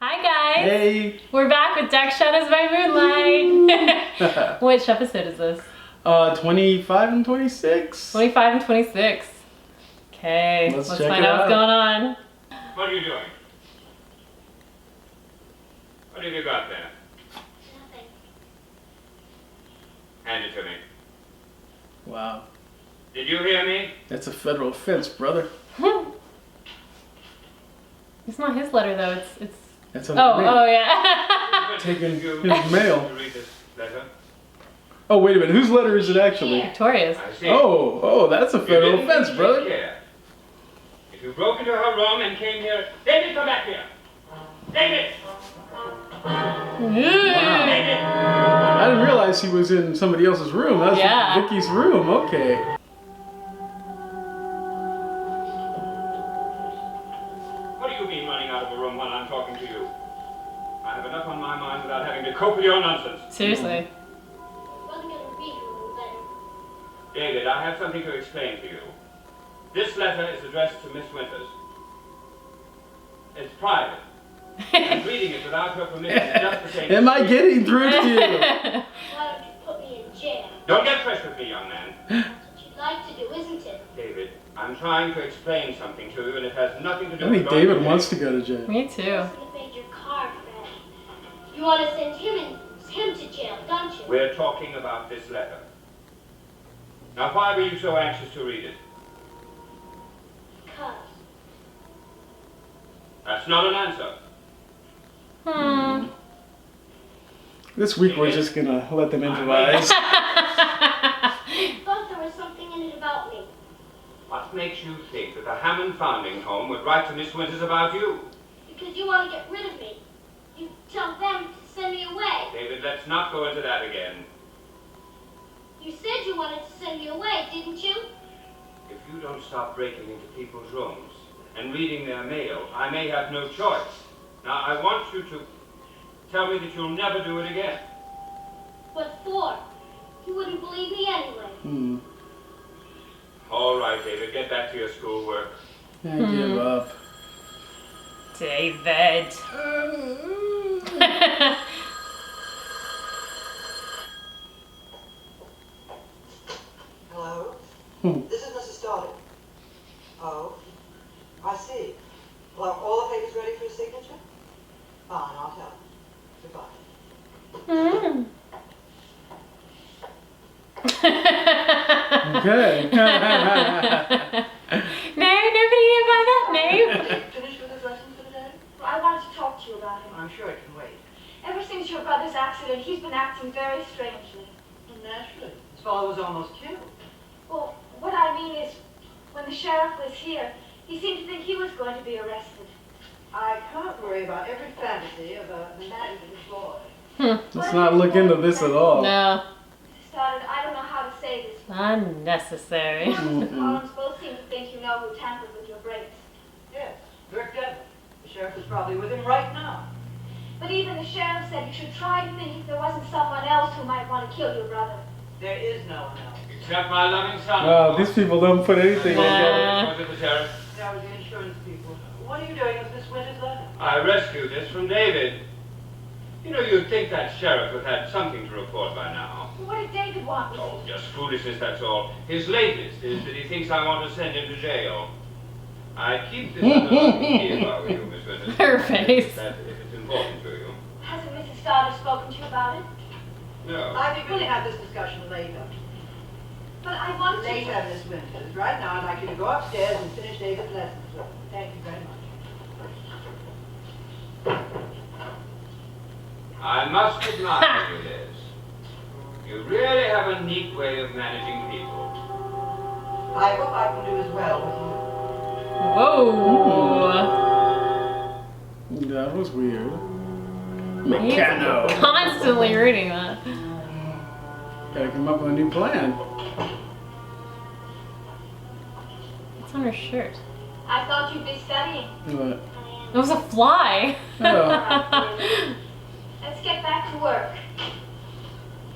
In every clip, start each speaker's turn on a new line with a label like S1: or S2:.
S1: Hi guys!
S2: Hey!
S1: We're back with Dark Shadows by Moonlight! Which episode is this?
S2: 25 and 26.
S1: 25 and 26. Okay, let's
S2: check
S1: find
S2: it
S1: out what's
S2: out.
S1: going on.
S3: What are you doing? What have you got there?
S4: Nothing.
S3: Hand it to me.
S2: Wow.
S3: Did you hear me?
S2: That's a federal offense, brother.
S1: It's not his letter though, it's...
S2: That's
S1: Oh,
S2: under me.
S1: oh yeah.
S2: Taking
S3: You
S2: his mail.
S3: to read this letter?
S2: Oh, wait a minute. Whose letter is it actually?
S1: Victoria's.
S3: I see.
S2: Oh, that's a
S3: You
S2: federal
S3: didn't
S2: offense,
S3: take
S2: brother.
S3: care. If you broke into her room and came here, David, come back here. David! David!
S2: I didn't realize he was in somebody else's room. That was
S1: Yeah.
S2: Vicky's room. Okay.
S3: What do you mean running out of a room while I'm talking to you? I have enough on my mind without having to cope with your nonsense.
S1: Seriously.
S4: I wasn't going to read your letter.
S3: David, I have something to explain to you. This letter is addressed to Miss Winters. It's private. And reading it without her permission is just the same.
S2: Am I getting through to you?
S4: Why don't you put me in jail?
S3: Don't get fresh with me, young man.
S4: That's what you'd like to do, isn't it?
S3: David, I'm trying to explain something to you, and it has nothing to do
S2: I
S3: with
S2: think
S3: going
S2: David
S3: to
S2: wants
S3: jail.
S2: to go to jail.
S1: Me
S4: You
S1: too.
S4: must have made your card, Fred. You want to send him to jail, don't you?
S3: We're talking about this letter. Now, why were you so anxious to read it?
S4: Because.
S3: That's not an answer.
S2: This week we're just gonna let them improvise.
S4: I thought there was something in it about me.
S3: What makes you think that the Hammond Founding Home would write to Miss Winters about you?
S4: Because you want to get rid of me. You tell them to send me away.
S3: David, let's not go into that again.
S4: You said you wanted to send me away, didn't you?
S3: If you don't stop breaking into people's rooms and reading their mail, I may have no choice. Now, I want you to tell me that you'll never do it again.
S4: What for? You wouldn't believe me anyway.
S3: All right, David, get back to your schoolwork.
S2: I give up.
S1: David.
S5: Hello? This is Mrs. Stoddard. Oh, I see. Well, are all the papers ready for his signature? Fine, I'll tell him. Goodbye.
S2: Okay.
S1: No, nobody here by that name.
S5: Finished with his lesson for the day?
S6: I wanted to talk to you about him.
S5: I'm sure it can wait.
S6: Ever since your brother's accident, he's been acting very strangely.
S5: Well, naturally. This fellow was almost killed.
S6: Well, what I mean is, when the sheriff was here, he seemed to think he was going to be arrested.
S5: I can't worry about every fantasy of an imaginative boy.
S2: Let's not look into this at all.
S1: No.
S6: Mrs. Stoddard, I don't know how to say this.
S1: Unnecessary.
S6: Holmes and Collins both seem to think you know who tampered with your brakes.
S5: Yes, Dirk Devlin. The sheriff is probably with him right now.
S6: But even the sheriff said you should try to think if there wasn't someone else who might want to kill your brother.
S5: There is no one else.
S3: Except my loving son.
S2: Oh, these people don't put anything
S1: Nah.
S2: together.
S3: Was it the sheriff?
S5: That was the insurance people. What are you doing with Miss Winter's letter?
S3: I rescued this from David. You know, you'd think that sheriff would have something to report by now.
S6: Well, what did David want with
S3: Oh,
S6: it?
S3: just foolishness, that's all. His latest is that he thinks I want to send him to jail. I keep this under lock and key if I were you, Miss Winters.
S1: Her face.
S3: That if it's in important to you.
S6: Hasn't Mrs. Stoddard spoken to you about it?
S3: No.
S5: I think we'll have this discussion later.
S6: But I want
S5: Later,
S6: to...
S5: Miss Winters. Right now, I'd like you to go upstairs and finish David's lessons. Thank you very much.
S3: I must admire you, Liz. You really have a neat way of managing people.
S5: I hope I can do as well with you.
S1: Whoa.
S2: That was weird.
S1: He's
S2: Mechano.
S1: constantly reading that.
S2: Gotta come up with a new plan.
S1: What's on her shirt?
S6: I thought you'd be studying.
S2: What?
S1: It was a fly.
S2: Oh.
S6: Let's get back to work.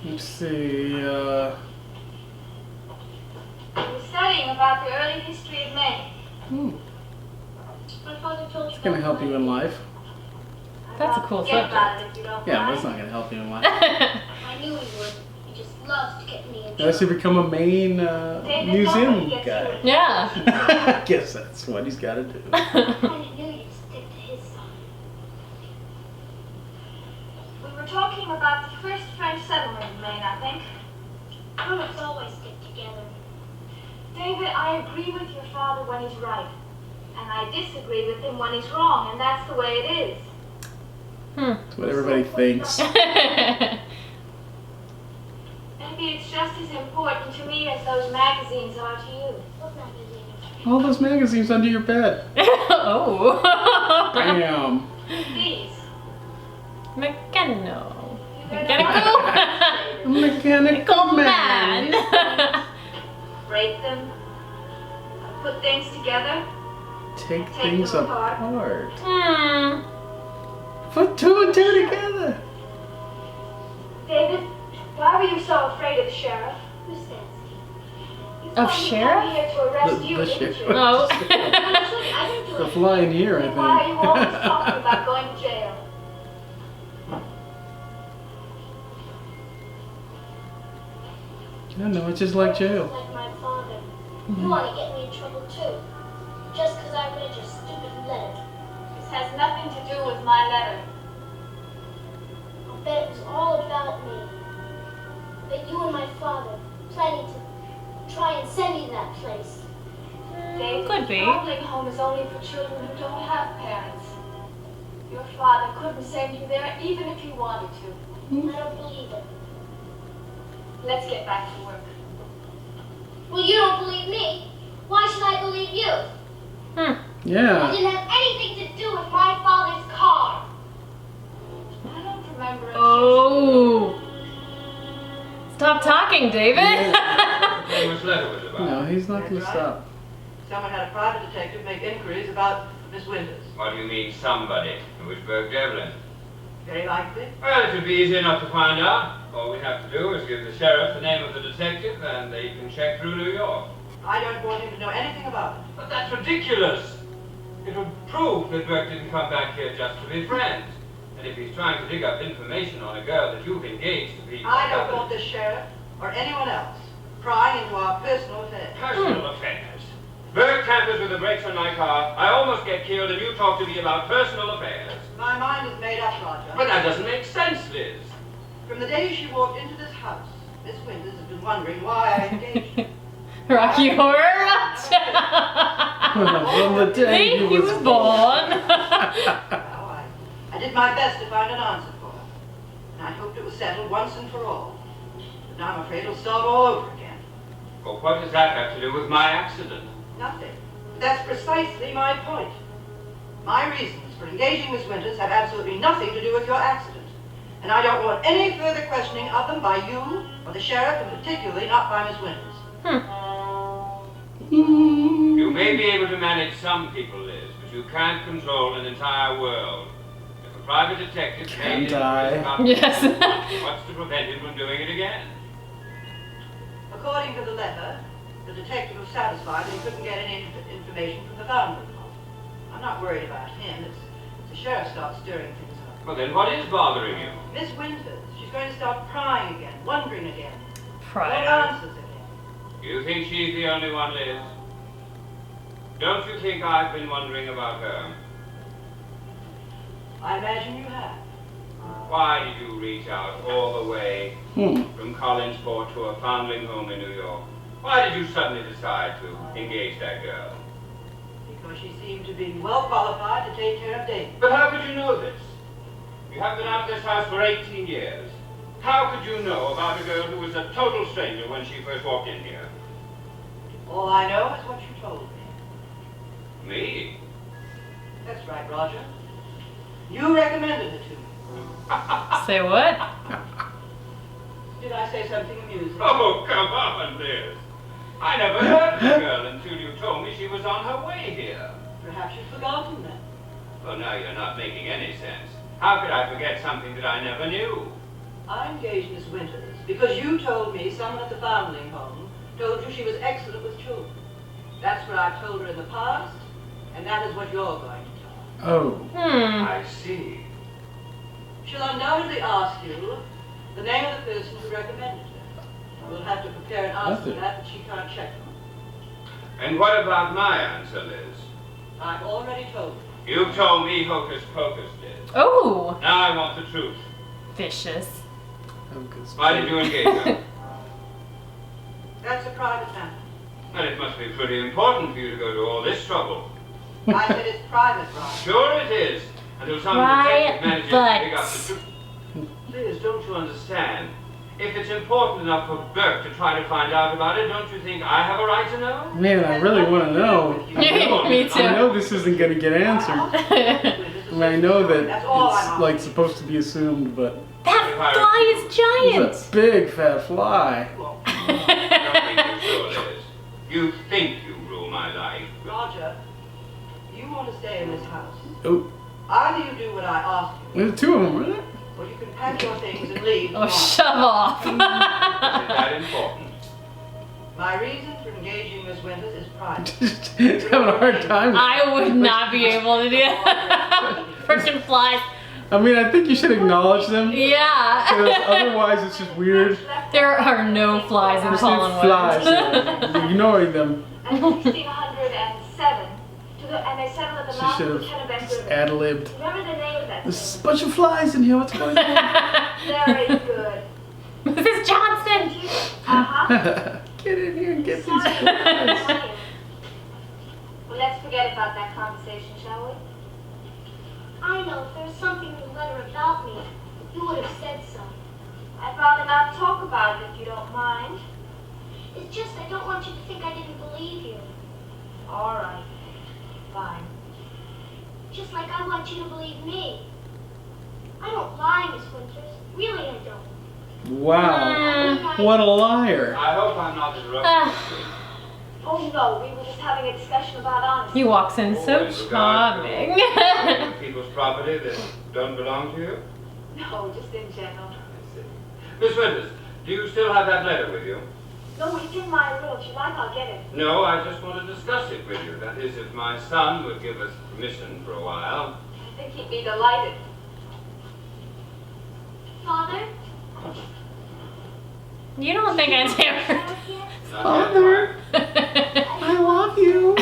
S2: Let's see.
S6: We were studying about the early history of Maine.
S4: My father told
S2: It's gonna help you in life.
S1: That's a cool
S6: Forget
S1: subject.
S6: about it if you don't
S2: Yeah, but
S6: mind.
S2: it's not gonna help you in life.
S4: I knew he would. He just loves to get me in
S2: Unless you become a Maine museum guy.
S1: Yeah.
S2: I guess that's what he's gotta do.
S4: I knew you'd stick to his side.
S6: We were talking about the first French settlement in Maine, I think.
S4: Grown-ups always stick together.
S6: David, I agree with your father when he's right. And I disagree with him when he's wrong, and that's the way it is.
S2: That's what everybody thinks.
S6: Maybe it's just as important to me as those magazines are to you.
S4: What magazine?
S2: All those magazines under your bed.
S1: Oh.
S2: Bam.
S6: These.
S1: Mechano.
S6: You read
S1: Mechanical.
S2: Mechanical man.
S6: Break them. Put things together.
S2: Take things
S6: them apart.
S2: apart.
S1: Hmm.
S2: Put two and two together.
S6: David, why were you so afraid of the sheriff?
S4: Who's that?
S6: You
S1: Of
S6: thought he'd
S1: sheriff?
S6: come here to arrest you,
S2: The
S6: didn't
S2: sheriff.
S6: you?
S1: Oh.
S4: Actually, I didn't do
S2: The
S4: it.
S2: flying here, I
S6: Then why are you always
S2: think.
S6: talking about going to jail?
S2: I know, it's just like jail.
S4: Like my father. You want to get me in trouble too. Just because I read your stupid letter.
S6: This has nothing to do with my letter.
S4: I'll bet it was all about me. That you and my father planning to try and send me to that place.
S6: David,
S1: Could be.
S6: the Cobbling home is only for children who don't have parents. Your father couldn't send you there even if he wanted to.
S4: I don't believe it.
S6: Let's get back to work.
S4: Well, you don't believe me. Why should I believe you? I
S2: Yeah.
S4: didn't have anything to do with my father's car.
S6: I don't remember it.
S1: Oh. Stop talking, David.
S3: Famous letter was about.
S2: No, he's not gonna
S5: That's right.
S2: stop.
S5: Someone had a private detective make inquiries about Miss Winters.
S3: What do you mean, somebody? Wishburg Devlin.
S5: Very likely.
S3: Well, it would be easy enough to find out. All we have to do is give the sheriff the name of the detective, and they can check through New York.
S5: I don't want him to know anything about it.
S3: But that's ridiculous. It would prove that Burke didn't come back here just to be friends. And if he's trying to dig up information on a girl that you've engaged to be...
S5: I don't want the sheriff or anyone else prying into our personal affairs.
S3: Personal affairs. Burke tampers with the brakes on my car. I almost get killed, and you talk to me about personal affairs.
S5: My mind is made up, Roger.
S3: But that doesn't make sense, Liz.
S5: From the day she walked into this house, Miss Winters has been wondering why I engaged her.
S1: Rocky Horror Watch.
S2: From the day
S1: he was born.
S5: Well, I did my best to find an answer for her. And I hoped it was settled once and for all. But now I'm afraid it'll start all over again.
S3: Well, what does that have to do with my accident?
S5: Nothing. But that's precisely my point. My reasons for engaging Miss Winters have absolutely nothing to do with your accident. And I don't want any further questioning of them by you or the sheriff, and particularly not by Miss Winters.
S3: You may be able to manage some people, Liz, but you can't control an entire world. If a private detective made
S2: Can't I?
S3: about
S1: Yes.
S3: what's to prevent him from doing it again?
S5: According to the letter, the detective was satisfied that he couldn't get any information from the Foundling Home. I'm not worried about him. It's the sheriff starts stirring things up.
S3: Well, then what is bothering you?
S5: Miss Winters, she's going to start prying again, wondering again. What
S1: Pride.
S5: answers again?
S3: You think she's the only one, Liz? Don't you think I've been wondering about her?
S5: I imagine you have.
S3: Why did you reach out all the way
S2: Hmm.
S3: from Collinsport to a foundling home in New York? Why did you suddenly decide to engage that girl?
S5: Because she seemed to be well qualified to take care of David.
S3: But how could you know this? You have been out of this house for 18 years. How could you know about a girl who was a total stranger when she first walked in here?
S5: All I know is what you told me.
S3: Me?
S5: That's right, Roger. You recommended it to me.
S1: Say what?
S5: Did I say something amusing?
S3: Oh, come on, Liz. I never heard of the girl until you told me she was on her way here.
S5: Perhaps you've forgotten then.
S3: Well, now you're not making any sense. How could I forget something that I never knew?
S5: I engaged Miss Winters because you told me someone at the foundling home told you she was excellent with children. That's what I've told her in the past, and that is what you're going to tell her.
S2: Oh.
S3: I see.
S5: She'll undoubtedly ask you the name of the person who recommended her. We'll have to prepare an answer to that, but she can't check them.
S3: And what about my answer, Liz?
S5: I've already told you.
S3: You told me Hocus Pocus did.
S1: Oh,
S3: Now I want the truth.
S1: vicious.
S3: Why did you engage her?
S5: That's a private matter.
S3: Well, it must be pretty important for you to go to all this trouble.
S5: I said it's private, Roger.
S3: Sure it is. Until some detective manages to dig up the truth. Liz, don't you understand? If it's important enough for Burke to try to find out about it, don't you think I have a right to know?
S2: Man, I really want to know.
S1: Me too.
S2: I know this isn't going to get answered. I mean, I know that
S5: That's all
S2: it's
S5: I'm
S2: like supposed to be assumed, but
S1: That fly is giant.
S2: it's a big fat fly.
S3: Don't think you sure, Liz. You think you rule my life.
S5: Roger, you want to stay in this house.
S2: Oh,
S5: Either you do what I ask you,
S2: there's two of them, right?
S5: or you can pack your things and leave
S1: Oh,
S5: tomorrow.
S1: shove off.
S3: Is that important?
S5: My reason for engaging Miss Winters is private.
S2: It's having a hard time.
S1: I would not be able to do that. Freaking flies.
S2: I mean, I think you should acknowledge them.
S1: Yeah.
S2: Because otherwise, it's just weird.
S1: There are no flies in
S2: There's no
S1: Collinwood.
S2: flies. You're ignoring them.
S6: And 1607, and they settled at the
S2: She
S6: mouth
S2: should
S6: of the
S2: have
S6: Kennebec
S2: just
S6: River.
S2: ad-libbed.
S6: Remember the name of that
S2: There's
S6: thing?
S2: a bunch of flies in here. What's going on?
S6: Very good.
S1: Mrs. Johnston.
S6: Uh-huh.
S2: Get in here and get these
S6: Sorry.
S2: flies.
S6: Well, let's forget about that conversation, shall we?
S4: I know if there's something in the letter about me, you would have said so.
S6: I'd rather not talk about it if you don't mind.
S4: It's just I don't want you to think I didn't believe you.
S6: All right. Fine.
S4: Just like I want you to believe me. I don't lie, Miss Winters. Really, I don't.
S2: Wow. What a liar.
S3: I hope I'm not interrupting.
S1: Ah.
S6: Oh, no, we were just having a discussion about honesty.
S1: He walks in so
S3: In regard to
S1: charming.
S3: taking people's property that don't belong to you?
S6: No, just in general.
S3: I see. Miss Winters, do you still have that letter with you?
S6: No, it's in my room. If you like, I'll get it.
S3: No, I just want to discuss it with you. That is, if my son would give us permission for a while.
S6: I think he'd be delighted.
S4: Father?
S1: You don't think I'd ever.
S3: Not yet,
S2: Father.
S3: Mark.
S2: I love you.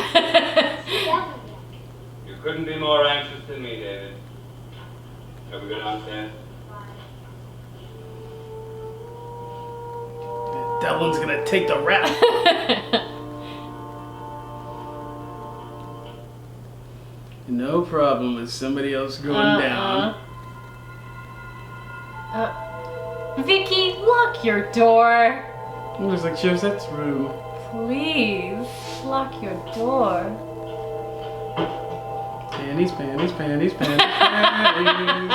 S3: You couldn't be more anxious than me, David. Shall we go downstairs?
S2: Devlin's gonna take the rap. No problem with somebody else going down.
S1: Vicky, lock your door.
S2: Looks like Josette's room.
S1: Please, lock your door.
S2: Panties, panties, panties, panties, panties.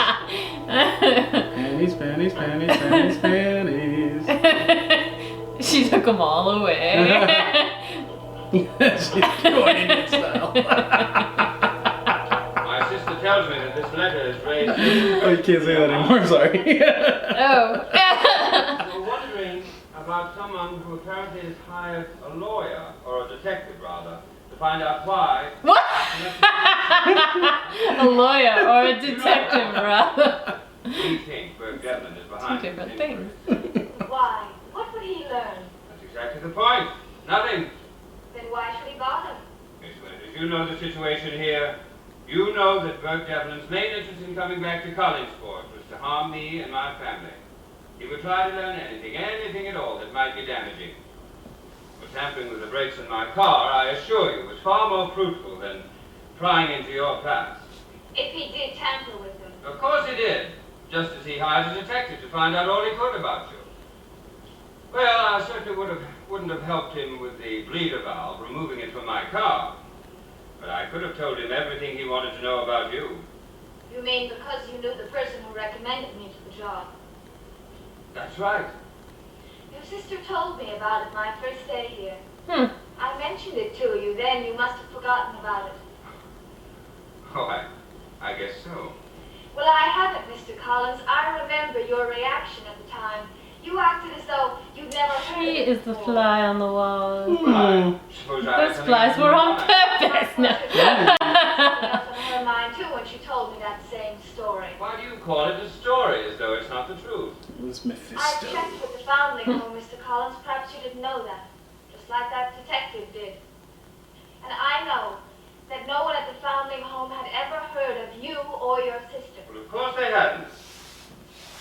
S2: Panties, panties, panties, panties, panties.
S1: She took them all away.
S2: She's going Indian style.
S3: My sister tells me that this letter is raised.
S2: Oh, you can't say that anymore, I'm sorry.
S1: Oh.
S3: We're wondering about someone who apparently has hired a lawyer, or a detective rather, to find out why.
S1: What? A lawyer or a detective, rather.
S3: We think Burke Devlin is behind
S1: Two different
S3: this inquiry.
S1: things.
S6: Why? What would he learn?
S3: That's exactly the point. Nothing.
S6: Then why should he bother?
S3: Miss Winters, you know the situation here. You know that Burke Devlin's main interest in coming back to Collinsport was to harm me and my family. He would try to learn anything at all that might be damaging. But tampering with the brakes in my car, I assure you, was far more fruitful than prying into your past.
S6: If he did tamper with him.
S3: Of course he did, just as he hired a detective to find out all he could about you. Well, I certainly wouldn't have helped him with the bleeder valve, removing it from my car. But I could have told him everything he wanted to know about you.
S6: You mean because you knew the person who recommended me to the job?
S3: That's right.
S6: Your sister told me about it my first day here. I mentioned it to you then. You must have forgotten about it.
S3: Oh, I guess so.
S6: Well, I haven't, Mr. Collins. I remember your reaction at the time. You acted as though you'd never heard
S1: She
S6: of it
S1: is the
S6: before.
S1: fly on the wall.
S3: I suppose I had
S1: Those
S3: something
S1: flies
S3: to
S1: were
S3: do
S1: on
S3: with mine.
S1: purpose. No.
S6: Else on her mind too when she told me that same story.
S3: Why do you call it a story as though it's not the truth?
S2: It was
S6: I
S2: Mephisto.
S6: checked with the foundling home, Mr. Collins. Perhaps you didn't know that. Just like that detective did. And I know that no one at the foundling home had ever heard of you or your sister.
S3: Well, of course they hadn't.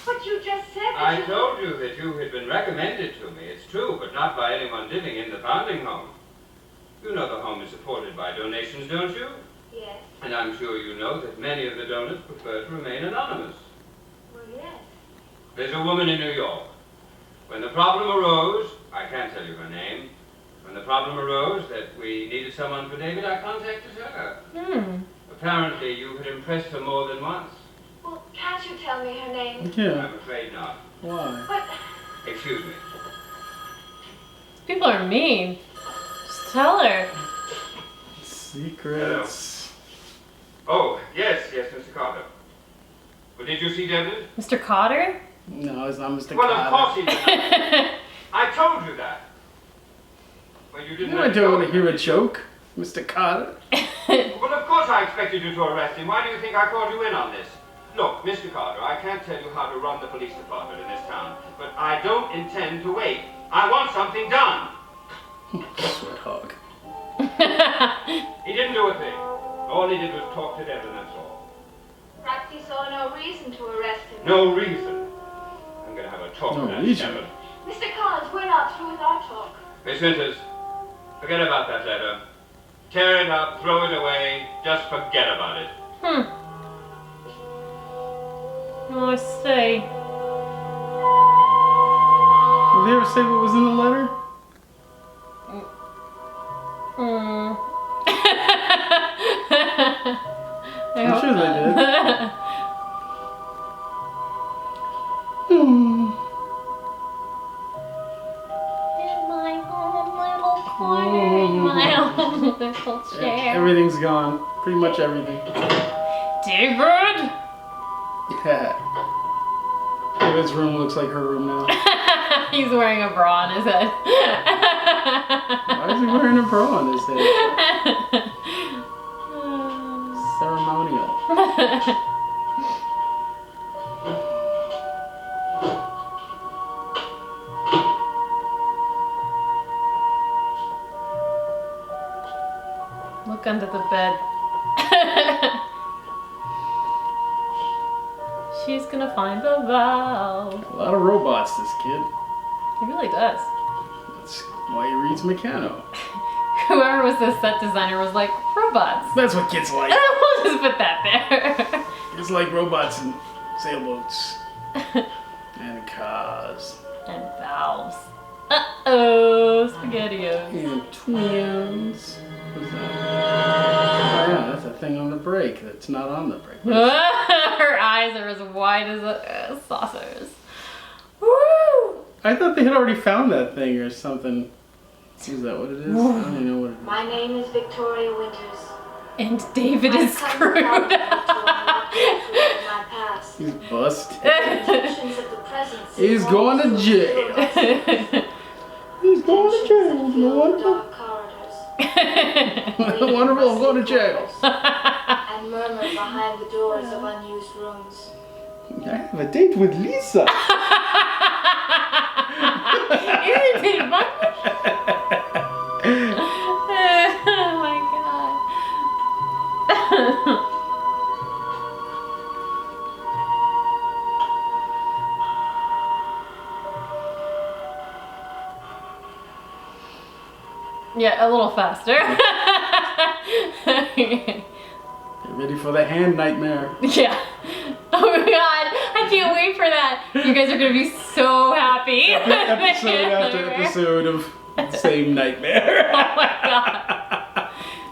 S6: But you just said that
S3: I
S6: you...
S3: told you that you had been recommended to me. It's true, but not by anyone living in the foundling home. You know the home is supported by donations, don't you?
S6: Yes.
S3: And I'm sure you know that many of the donors prefer to remain anonymous.
S6: Well, yes.
S3: There's a woman in New York. When the problem arose, I can't tell you her name. When the problem arose that we needed someone for David, I contacted her. Apparently, you had impressed her more than once.
S6: Well, can't you tell me her name?
S2: Yeah.
S3: I'm afraid not.
S2: Why?
S6: But
S3: Excuse me.
S1: People are mean. Just tell her.
S2: Secrets.
S3: Oh, yes, Mr. Carter. Well, did you see David?
S1: Mr. Cotter?
S2: No, it's not Mr.
S3: Well, of
S2: Carter.
S3: course he did. I told you that. Well, you didn't
S2: No, I don't want to hear a joke, Mr. Carter.
S3: Well, of course I expected you to arrest him. Why do you think I called you in on this? Look, Mr. Carter, I can't tell you how to run the police department in this town, but I don't intend to wait. I want something done.
S2: Sweat hog.
S3: He didn't do a thing. All he did was talk to Devlin, that's all.
S6: perhaps you saw no reason to arrest him.
S3: No reason. I'm going to have a talk
S2: No
S3: with that
S2: reason?
S3: Devlin.
S6: Mr. Collins, we're not through with our talk.
S3: Miss Winters, forget about that letter. Tear it up, throw it away, just forget about it.
S1: Oh, I see.
S2: Did they ever say what was in the letter? I'm sure they did.
S1: In my own little corner, in my own little chair.
S2: Everything's gone. Pretty much everything.
S1: David?
S2: Yeah. David's room looks like her room now.
S1: He's wearing a bra on his head.
S2: Why is he wearing a bra on his head? Ceremonial.
S1: Look under the bed. She's gonna find the valve.
S2: A lot of robots, this kid.
S1: He really does.
S2: That's why he reads Meccano.
S1: Whoever was the set designer was like, robots.
S2: That's what kids like.
S1: We'll just put that there.
S2: It's like robots and sailboats. And cars.
S1: And valves. Uh-oh, SpaghettiOs.
S2: And twins. What's that? Oh yeah, that's a thing on the brake that's not on the brake.
S1: Her eyes are as wide as saucers. Woo!
S2: I thought they had already found that thing or something. Is that what it is? I don't even know what it is.
S6: My name is Victoria Winters.
S1: And David is
S6: I've come to tell
S1: screwed.
S6: you what in my past.
S2: He's busted.
S6: Intentions of the present
S2: He's
S6: seem
S2: going to
S6: almost
S2: jail.
S6: surreal.
S2: He's going to jail.
S6: Intentions
S2: No
S6: that
S2: wonderful.
S6: dark corridors.
S2: Wonderful, I'm going to jail.
S6: And murmur behind the doors of unused rooms.
S2: I have a date with Lisa.
S1: Isn't it funny? Oh my god. Yeah, a little faster.
S2: Get ready for the hand nightmare.
S1: Yeah. Oh my god, I can't wait for that. You guys are gonna be so happy.
S2: Episode after episode of the same nightmare.
S1: Oh my god.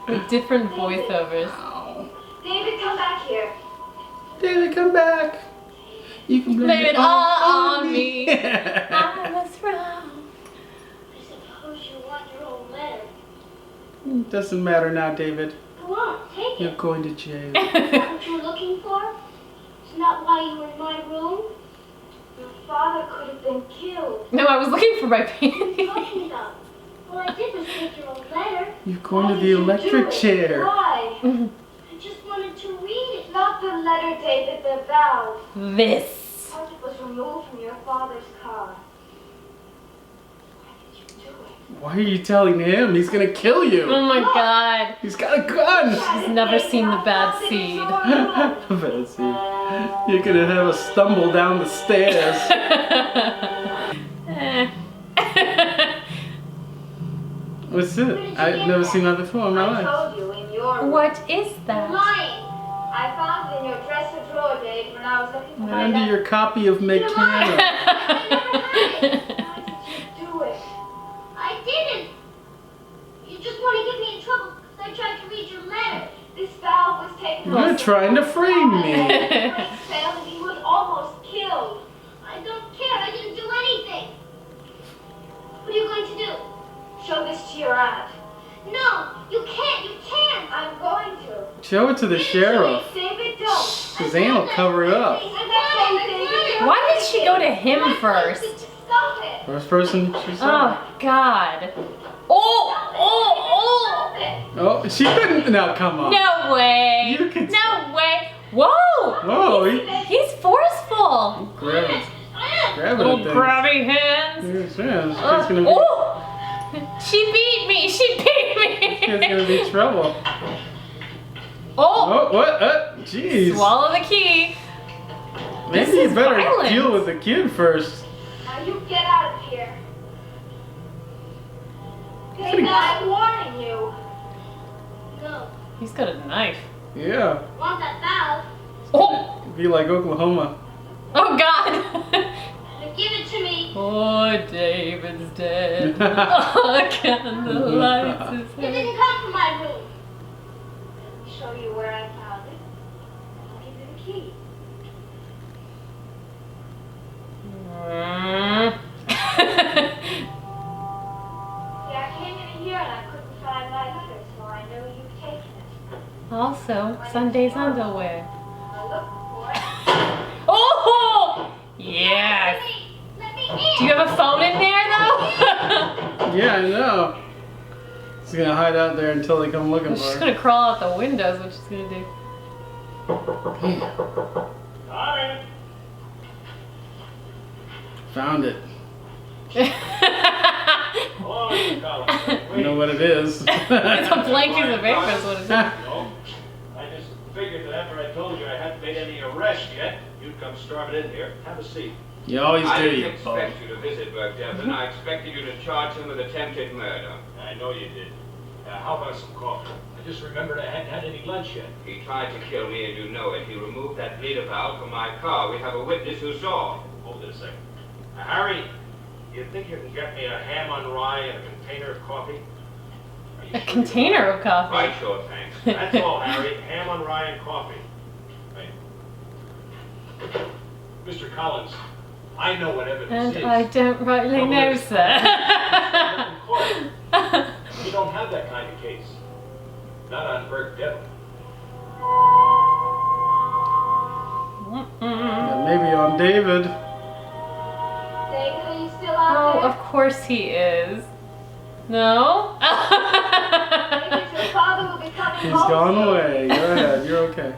S1: With different voiceovers.
S2: Ow.
S6: David, come back here.
S2: David, come back. You can blame it all on me.
S1: I was wrong.
S4: I suppose you want your own letter.
S2: Doesn't matter now, David.
S4: Go on, take
S2: You're
S4: it.
S2: going to jail.
S4: What you were looking for? Isn't that why you were in my room?
S6: Your father could have been killed.
S1: No, I was looking for my
S4: What are you
S1: panties.
S4: talking about? All I did was take your own letter.
S2: You're going
S6: Why
S2: to
S6: did
S2: the
S6: you do
S2: electric
S6: it?
S2: chair.
S6: Why?
S4: I just wanted to read it.
S6: Not the letter, David, the valve.
S1: This.
S6: Part it was removed from your father's car. Why did you do it?
S2: Why are you telling him? He's gonna kill
S1: Oh
S2: you.
S1: my god.
S2: He's got a gun.
S1: She's never seen the bad seed.
S2: Bad seed. You're gonna have a stumble down the stairs.
S1: Eh.
S2: What's it? I've never seen that before in my
S6: I
S2: life.
S6: told you in your room.
S1: What is
S4: You're
S1: that?
S4: lying.
S6: I found it in your dresser drawer, Dave, when I was looking for my
S2: Under
S6: letter.
S2: your copy of Mechanic.
S6: Why did you do it?
S4: I didn't. You just want to get me in trouble because I tried to read your letter.
S6: This valve was taken
S2: You're
S6: off.
S2: trying to frame me.
S6: The brakes failed and he was almost killed.
S4: I don't care. I didn't do anything. What are you going to do?
S6: Show this to your aunt.
S4: No, you can't. You can't.
S6: I'm going to.
S2: Show it to the sheriff.
S6: David, don't.
S2: Suzanne will cover it up.
S1: Why did she go to him first?
S6: Stop it.
S2: First person she saw.
S1: Oh god. Oh! Oh!
S2: Oh, she couldn't. No, come
S1: Oh!
S2: on.
S1: No way.
S2: You can-
S1: No way. Whoa!
S2: Whoa,
S1: He's forceful.
S2: grab it. Grab it.
S1: Little
S2: at things.
S1: grabby hands.
S2: Yes, yes. She's gonna be.
S1: Oh! She beat me. She beat
S2: There's
S1: me.
S2: gonna be trouble.
S1: Oh!
S2: Oh, what? Jeez.
S1: Swallow the key.
S2: Maybe
S1: This
S2: you
S1: is
S2: better
S1: violent.
S2: deal with the kid first.
S6: Now you get out of here. David, I'm warning you.
S4: No.
S1: He's got a knife.
S2: Yeah.
S4: Want that valve?
S1: Oh!
S2: Be like Oklahoma.
S1: Oh god!
S4: Now give it to me.
S1: Oh, David's dead. Oh, candlelight is
S4: It didn't come from my room.
S6: Let me show you where I found it. I'll give you the key. See, I came in here and I couldn't find my letter, so I knew you'd taken it.
S1: Also, Sunday's underwear.
S6: I looked for it.
S1: Oh! Yes!
S4: Let me in.
S1: Do you have a phone in there, though?
S2: Yeah, I know. She's gonna hide out there until they come looking
S1: She's
S2: for her.
S1: gonna crawl out the windows, what she's gonna do.
S2: Found it.
S7: Hello, Mr. Collins.
S2: You know what it is.
S1: It's a blank piece of paper, is what it is.
S7: No, I just figured that after I told you I hadn't made any arrests yet, you'd come storming in here. Have a seat.
S2: You always
S3: I
S2: do,
S3: didn't
S2: you bum.
S3: expect you to visit Burke-Devlin. I expected you to charge him with attempted murder.
S7: I know you did. How about some coffee? I just remembered I hadn't had any lunch yet.
S3: He tried to kill me, and you know it. He removed that bleeder valve from my car. We have a witness who saw.
S7: Hold it a second. Harry, you think you can get me a ham on rye and a container of coffee? Are you
S1: A
S7: sure
S1: container of coffee.
S3: Right, sure, thanks.
S7: That's all, Harry. Ham on rye and coffee. Wait. Mr. Collins, I know what evidence
S1: And
S7: is.
S1: I don't rightly know, sir.
S7: In court. You don't have that kind of case. Not on Burke-Devlin.
S2: Yeah, maybe on David.
S6: David, are you still out
S1: Oh,
S6: there?
S1: of course he is. No?
S6: David, your father will be coming
S2: He's
S6: home
S2: gone
S6: soon.
S2: away. Go ahead. You're okay.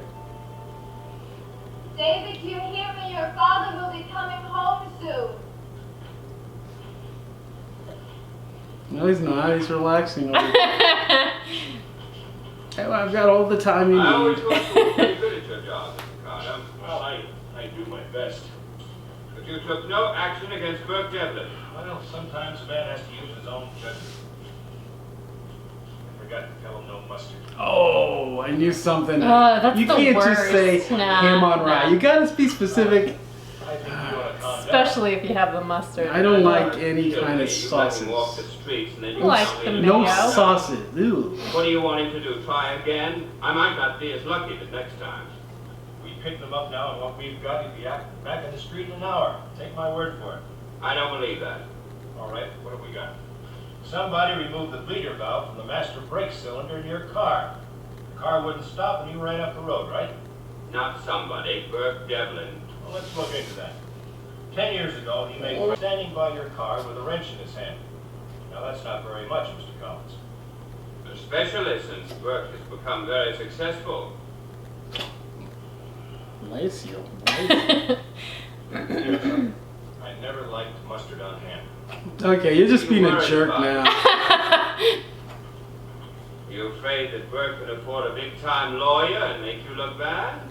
S6: David, do you hear me? Your father will be coming home soon.
S2: No, he's not. He's relaxing over there. Hey, well, I've got all the time you
S3: I always
S2: need.
S3: thought you were pretty good at your job, Mr. Carter.
S7: Well, I do my best.
S3: But you took no action against Burke-Devlin.
S7: Well, sometimes a man has to use his own judgment. forgot to tell him no mustard.
S2: Oh, I knew something.
S1: That's
S2: you
S1: the
S2: can't
S1: worst.
S2: just say
S1: Nah,
S2: ham on rye.
S1: nah.
S2: You gotta be specific.
S7: I think you ought to calm down.
S1: Especially if you have the mustard.
S2: I don't like any
S3: Kill
S2: kind
S3: me.
S2: of
S3: You let him walk the
S2: sauces.
S3: streets and then you
S1: Like
S3: tell
S1: the
S3: me-
S2: No
S1: mayo.
S2: sauces. Ew.
S3: What do you want him to do? Try again? I might not be as lucky the next time.
S7: We picked them up now, and what we've got, he'd be back in the street in an hour. Take my word for it.
S3: I don't believe that.
S7: All right, what have we got? Somebody removed the bleeder valve from the master brake cylinder in your car. The car wouldn't stop, and you ran up the road, right?
S3: Not somebody. Burke Devlin.
S7: Well, let's look into that. 10 years ago, he made standing by your car with a wrench in his hand. Now, that's not very much, Mr. Collins.
S3: Especially since Burke has become very successful.
S2: Lacio.
S7: I never liked mustard on ham.
S2: Okay, you're just being a jerk now.
S3: You afraid that Burke can afford a big-time lawyer and make you look bad?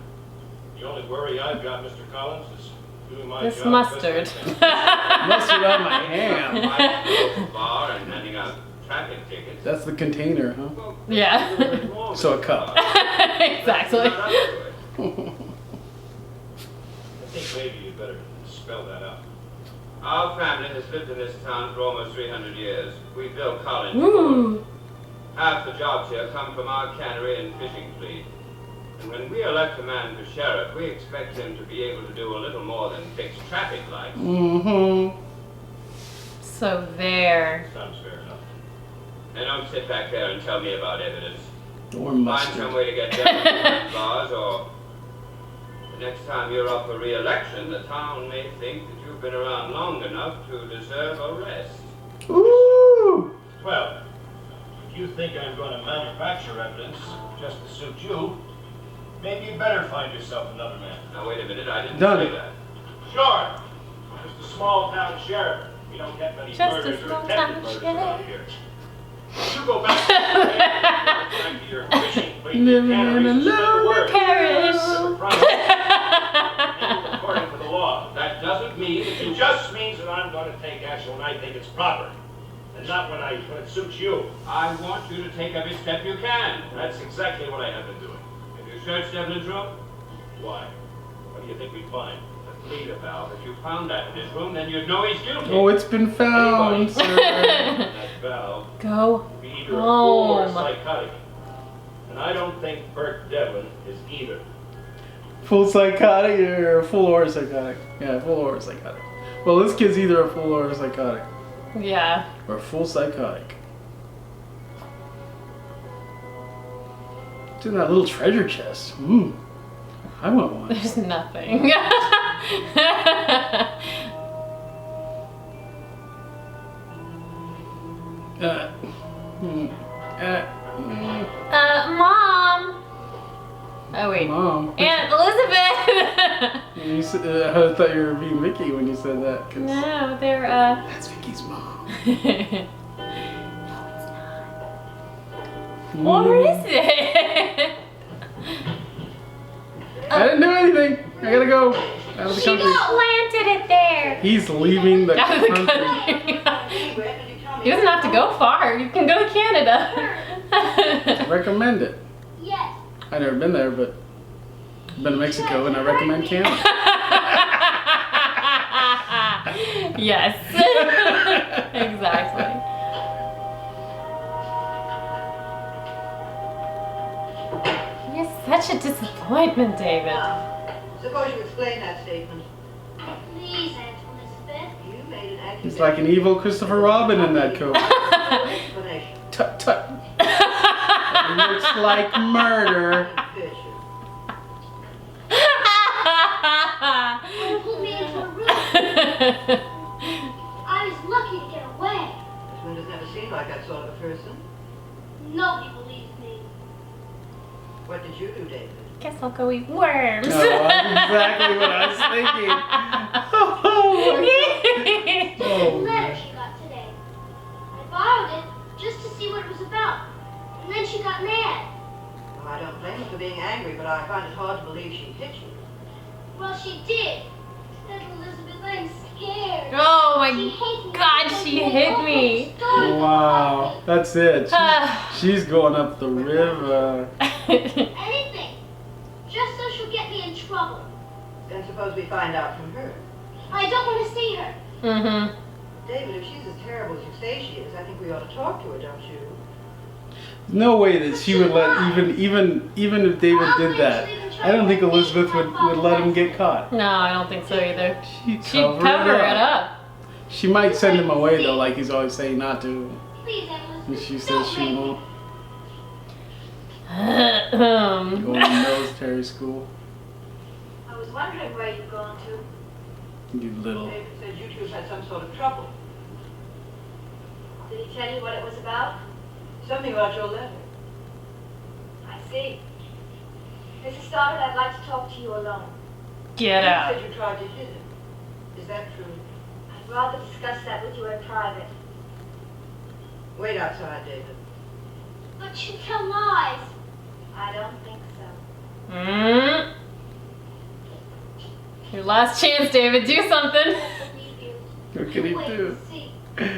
S7: The only worry I've got, Mr. Collins, is doing my
S1: This
S7: job.
S1: mustard.
S7: best I can.
S2: Mustard on my ham.
S3: Like bar and handing out traffic tickets.
S2: That's the container, huh?
S3: Well,
S1: Yeah.
S3: what's wrong
S2: So a
S3: with
S2: cup.
S3: bar?
S1: Exactly.
S3: Not up to it.
S7: I think maybe you better spell that out.
S3: Our family has lived in this town for almost 300 years. We built college.
S1: Ooh.
S3: Half the jobs here come from our cannery and fishing fleet. And when we elect a man for sheriff, we expect him to be able to do a little more than fix traffic lights.
S2: Mm-hmm.
S1: So there.
S7: Sounds fair enough.
S3: And don't sit back there and tell me about evidence.
S2: Or
S3: Find
S2: mustard.
S3: some way to get down behind bars, or the next time you're up for re-election, the town may think that you've been around long enough to deserve a rest.
S2: Ooh.
S7: Well, if you think I'm going to manufacture evidence just to suit you, maybe you better find yourself another man.
S3: Now wait a minute, I didn't
S2: Done
S3: say
S2: it.
S3: that.
S7: Sure. Just a small town sheriff. We don't get many
S1: Just a
S7: murders or
S1: small
S7: attempted
S1: town
S7: murders
S1: sheriff.
S7: around here. You go back to your fishing fleet, your
S2: Living in
S7: canneries,
S2: a
S7: and spread the
S2: lonely
S7: word.
S1: parish.
S7: Never promise. According to the law.
S3: That doesn't mean that
S7: It
S3: you
S7: just means that I'm going to take action when I think it's proper, and not when it suits you.
S3: I want you to take every step you can.
S7: That's exactly what I have been doing.
S3: Have you searched Devlin's room?
S7: Why? What do you think we'd find?
S3: The bleeder valve. If you found that in his room, then you'd know he's guilty.
S2: Oh, it's been found, sir.
S7: That valve
S1: Go.
S7: would be either a fool or
S1: Home.
S7: psychotic. And I don't think Burke Devlin is either.
S2: Full psychotic or full or psychotic? Yeah, full or psychotic. Well, this kid's either a fool or a psychotic.
S1: Yeah.
S2: Or a full psychotic. It's in that little treasure chest. I want one.
S1: There's nothing. Mom. Oh wait.
S2: Mom.
S1: Aunt Elizabeth.
S2: You said, I thought you were being Vicky when you said that. 'Cause
S1: No, they're
S2: that's Vicky's mom.
S1: Or is it?
S2: I didn't do anything. I gotta go out of the
S1: She
S2: country.
S1: planted it there.
S2: He's leaving the
S1: Out of the
S2: country.
S1: country.
S5: Where did you tell me?
S1: He doesn't have to go far. You can go to Canada.
S2: I recommend it.
S4: Yes.
S2: I've never been there, but I've been to Mexico and I recommend Canada.
S1: Yes. Exactly. You're such a disappointment, David.
S5: Now, suppose you explain that statement.
S4: Please, Aunt Elizabeth.
S5: You made an accusation.
S2: He's like an evil Christopher Robin in that coat.
S5: Explanation.
S2: Tut tut. It looks like murder.
S5: Fisher.
S4: You pulled me into a room. I was lucky to get away.
S5: This one doesn't ever seem like that sort of a person.
S4: Nobody believes me.
S5: What did you do, David?
S1: Guess I'll go eat worms.
S2: No, that's exactly what I was thinking.
S4: Just a letter she got today. I borrowed it just to see what it was about. And then she got mad.
S5: Well, I don't blame her for being angry, but I find it hard to believe she hit you.
S4: Well, she did. Aunt Elizabeth, I'm scared.
S1: Oh my my God, she hit me.
S2: Wow, that's it. She's going up the river.
S4: Anything. Just so she'll get me in trouble.
S5: Then suppose we find out from her.
S4: I don't want to see her.
S1: Mm-hmm.
S5: David, if she's as terrible as you say she is, I think we ought to talk to her, don't you?
S2: No way that she would let even if David did that. I don't think Elizabeth would let him get caught.
S1: No, I don't think so either.
S2: She'd
S1: She'd cover it up.
S2: She might send him away though, like he's always saying not to.
S4: Please, Elizabeth.
S2: And she says she won't.
S1: Um,
S2: Going to military school.
S6: I was wondering where you'd gone to.
S2: You little.
S5: David said you two had some sort of trouble.
S6: Did he tell you what it was about?
S5: Something about your letter.
S6: I see. Mrs. Stoddard, I'd like to talk to you alone.
S1: Get
S5: You
S1: out.
S5: said you tried to hit him. Is that true?
S6: I'd rather discuss that with you in private.
S5: Wait outside, David.
S4: But you tell lies.
S6: I don't think so.
S1: Mm. Your last chance, David. Do something.
S4: Believe you.
S2: What can he
S4: Wait
S2: do?
S4: and see.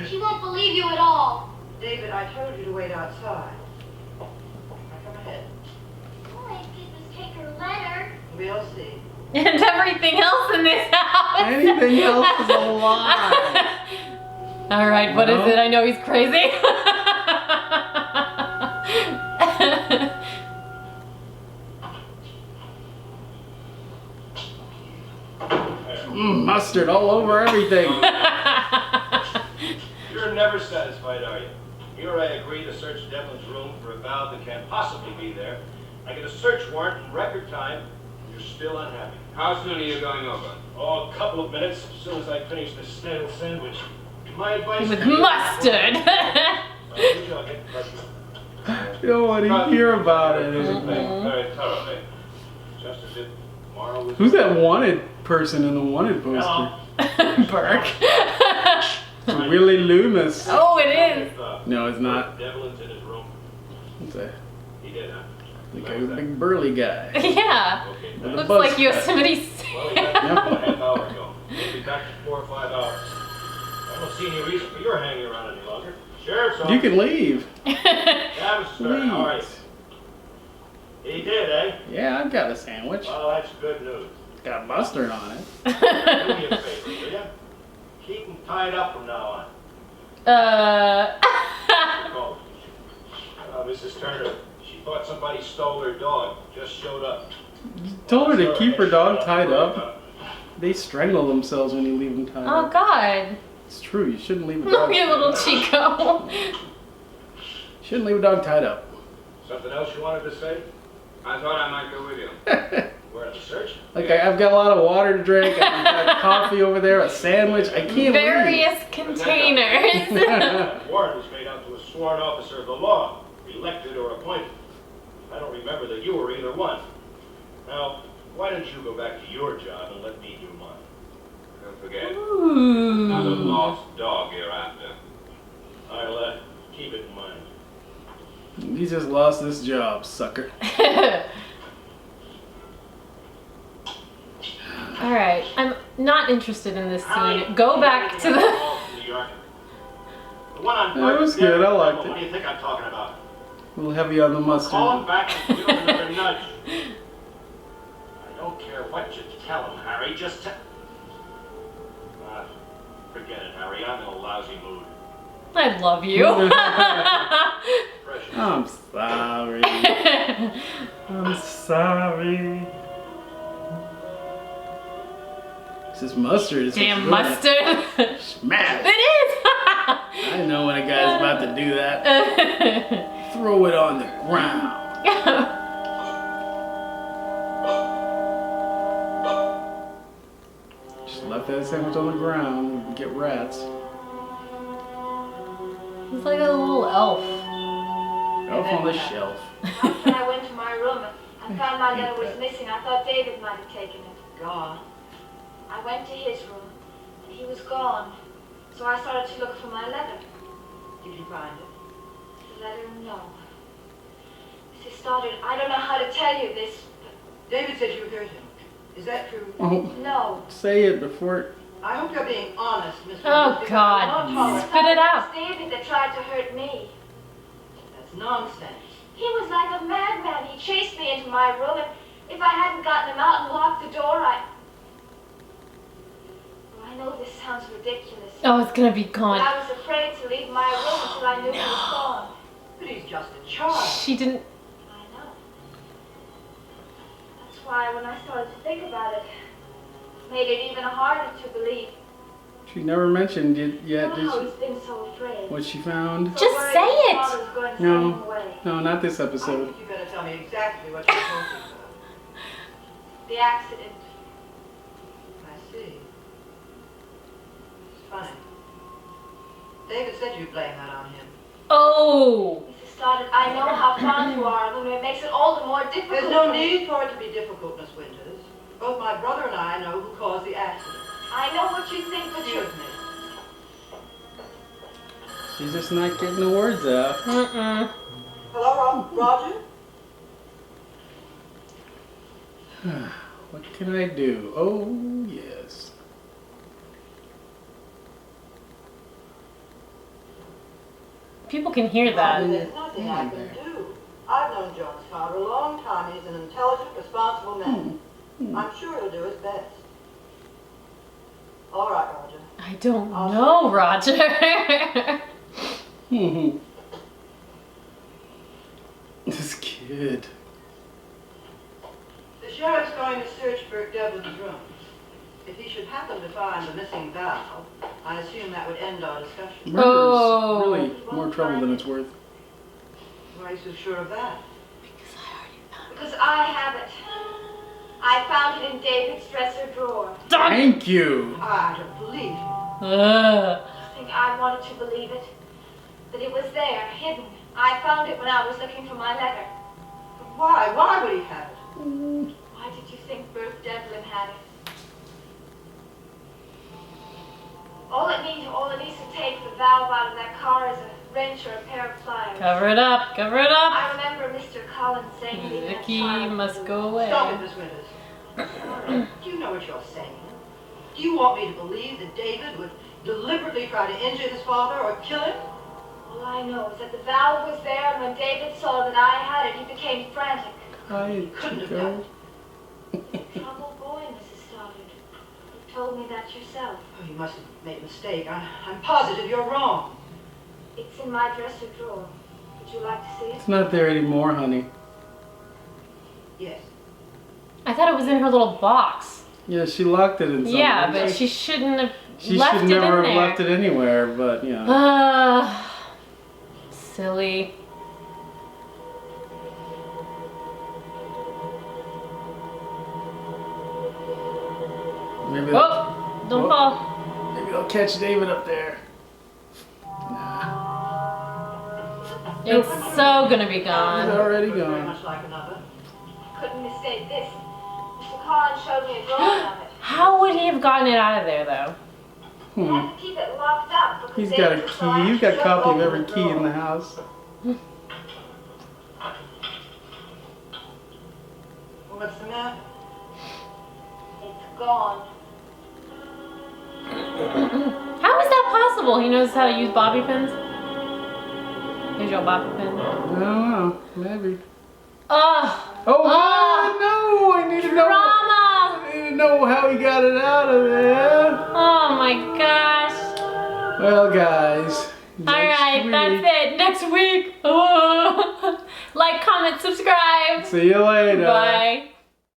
S4: She won't believe you at all.
S5: David, I told you to wait outside. Now come ahead.
S4: All I did was take her letter.
S5: We'll see.
S1: And everything else in this house.
S2: Anything else is a lie.
S1: All right, what is
S2: No.
S1: it? I know he's crazy.
S2: Mustard all over everything.
S7: You're never satisfied, are you? Here I agree to search Devlin's room for a valve that can't possibly be there. I get a search warrant in record time. You're still unhappy.
S3: How soon are you going over?
S7: Oh, a couple of minutes, as soon as I finish this stale sandwich. My advice
S1: With
S7: to you-
S1: mustard.
S7: You jug it, but
S2: You don't want to hear about it.
S7: very thoroughly. Just as if tomorrow was...
S2: Who's that wanted person in the wanted poster?
S7: Hello.
S1: Burke.
S2: It's Willie Loomis.
S1: Oh, it is.
S2: No, it's not.
S7: Devlin's in his room.
S2: It's a
S7: He did, huh?
S2: big burly guy.
S1: Yeah.
S7: Okay,
S2: With a
S1: Looks
S2: buzz
S1: like
S2: cut.
S1: Yosemite
S7: Well, he left about a half hour ago. He'll be back in 4 or 5 hours. I don't see any reason for your hanging around any longer. Sheriff's
S2: You
S7: office.
S2: can leave.
S7: Yeah, Mr. Stern, how are you?
S2: Please.
S7: He did, eh?
S2: Yeah, I've got a sandwich.
S7: Well, that's good news.
S2: Got mustard on it.
S7: Do me a favor, will you? Keep him tied up from now on. Oh. Mrs. Turner, she thought somebody stole her dog. Just showed up.
S2: You told her to
S7: Sure,
S2: keep her dog tied
S7: right
S2: up. They strangle themselves when you leave them tied
S1: Oh,
S2: up.
S1: God.
S2: It's true. You shouldn't leave a dog.
S1: Look at
S2: tied
S1: little
S2: up.
S1: Chico.
S2: Shouldn't leave a dog tied up.
S7: Something else you wanted to say?
S3: I thought I might go with you.
S7: We're at the search.
S2: Okay, I've got a lot of water to drink. I've got coffee over there, a sandwich. I can't
S1: Various containers.
S7: The warrant was made out to a sworn officer of the law, elected or appointed. I don't remember that you were either one. Now, why don't you go back to your job and let me do mine?
S3: Don't forget, another
S1: Ooh.
S3: lost dog you're after.
S7: I'll keep it in mind.
S2: leave. You just lost this job, sucker.
S1: All right, I'm not interested in this scene. Go back to the.
S7: New York. The one on
S2: That was good, I liked
S7: What
S2: it.
S7: do you think I'm talking about?
S2: A little heavy on the
S7: Call him
S2: mustard.
S7: back and give him another nudge. I don't care what you tell him, Harry. Just tell. Forget it, Harry. I'm in a lousy mood.
S1: I love you.
S7: Precious.
S2: I'm sorry. I'm sorry. This mustard is
S1: Damn
S2: what's doing
S1: mustard.
S2: it. Smash.
S1: It is.
S2: I know when a guy's about to do that. Throw it on the ground. Just left that sandwich on the ground and get rats.
S1: He's like a little elf.
S2: Elf on the shelf.
S6: When I went to my room and found my letter was missing, I thought David might have taken it.
S5: Gone.
S6: I went to his room, and he was gone. So I started to look for my letter.
S5: Did you find it?
S6: The letter, no. Mrs. Stoddard, I don't know how to tell you this,
S5: David said you hurt him. Is that true?
S2: Oh,
S6: but no.
S2: say it before.
S5: I hope you're being honest, Miss
S1: Oh,
S5: Winters, because
S1: God.
S5: I won't tolerate-
S1: Spit it out.
S6: It's David that tried to hurt me.
S5: That's nonsense.
S6: He was like a madman. He chased me into my room, and if I hadn't gotten him out and locked the door, Well, I know this sounds ridiculous.
S1: Oh, it's gonna be
S6: But
S1: gone.
S6: I was afraid to leave my room until I knew he was gone.
S5: But he's just a child.
S1: She didn't.
S6: I know. That's why when I started to think about it, it made it even harder to believe.
S2: She never mentioned it yet, did
S6: Oh,
S2: she?
S6: he's been so afraid.
S2: What she found?
S1: Just
S6: worried
S1: say
S6: his
S1: it.
S6: father's going to
S2: No.
S6: send him away.
S2: No, not this
S5: I
S2: episode.
S5: think you better tell me exactly what you're talking about.
S6: The accident.
S5: I see. It's funny. David said you'd blame that on him.
S1: Oh.
S6: Mrs. Stoddard, I know how fond you are of him, and it makes it all the more difficult.
S5: There's no
S6: for me.
S5: need for it to be difficult, Miss Winters. Both my brother and I know who caused the accident.
S6: I know what you think, but you...
S5: Excuse me.
S2: She's just not getting the words out.
S1: Mm-mm.
S5: Hello, Roger?
S2: What can I do? Oh, yes.
S1: People can hear that.
S5: There's nothing I can do. I've known John's father a long time. He's an intelligent, responsible man. I'm sure he'll do his best. All right, Roger.
S1: I don't know, Roger.
S2: This kid.
S5: The sheriff's going to search Bert Devlin's room. If he should happen to find the missing valve, I assume that would end our discussion.
S2: Murder's
S1: Oh.
S2: really more trouble than it's worth.
S5: Why are you so sure of that?
S6: Because I have it. I found it in David's dresser drawer.
S2: Thank you.
S5: I don't believe you.
S1: Ugh.
S6: I think I wanted to believe it. That it was there, hidden. I found it when I was looking for my letter.
S5: But why? Why would he have it?
S6: Why did you think Bert Devlin had it? All it needs to take the valve out of that car is a wrench or a pair of pliers.
S1: Cover it up. Cover it up.
S6: I remember Mr. Collins saying to me that
S1: Vicky
S6: child
S1: must go away.
S5: Stop it, Miss Winters. Do you know what you're saying? Do you want me to believe that David would deliberately try to injure his father or kill him?
S6: All I know is that the valve was there, and when David saw that I had it, he became frantic.
S2: I
S5: Couldn't have done
S2: go.
S6: Troubled boy, Mrs. Stoddard. You told me that yourself.
S5: Oh, you must have made a mistake. I'm positive you're wrong.
S6: It's in my dresser drawer. Would you like to see it?
S2: It's not there anymore, honey.
S5: Yes.
S1: I thought it was in her little box.
S2: Yeah, she locked it in something.
S1: Yeah, but she shouldn't have
S2: She
S1: left
S2: should
S1: it
S2: never
S1: in
S2: have
S1: there.
S2: left it anywhere, but yeah.
S1: Silly.
S2: Maybe
S1: Oh, don't
S2: Whoa.
S1: fall.
S2: maybe they'll catch David up there.
S1: It's so gonna be
S2: He's
S1: gone.
S2: already
S5: Very
S2: gone.
S5: much like another.
S6: Couldn't mistake this. Mr. Collins showed me a drawing of it.
S1: How would he have gotten it out of there, though?
S6: I had to keep it locked up because
S2: He's got a
S6: David was so
S2: key. You've got a
S6: anxious.
S2: copy of every key in the house.
S5: What's the matter?
S6: It's gone.
S1: How is that possible? He knows how to use bobby pins? Here's your bobby pin.
S2: I don't know. Maybe.
S1: Ugh.
S2: Oh,
S1: Ah.
S2: no! I need to know.
S1: Drama!
S2: I need to know how he got it out of there.
S1: Oh my gosh.
S2: Well, guys.
S1: Alright, that's it. Next week. Oh. Like, comment, subscribe.
S2: See you later.
S1: Bye.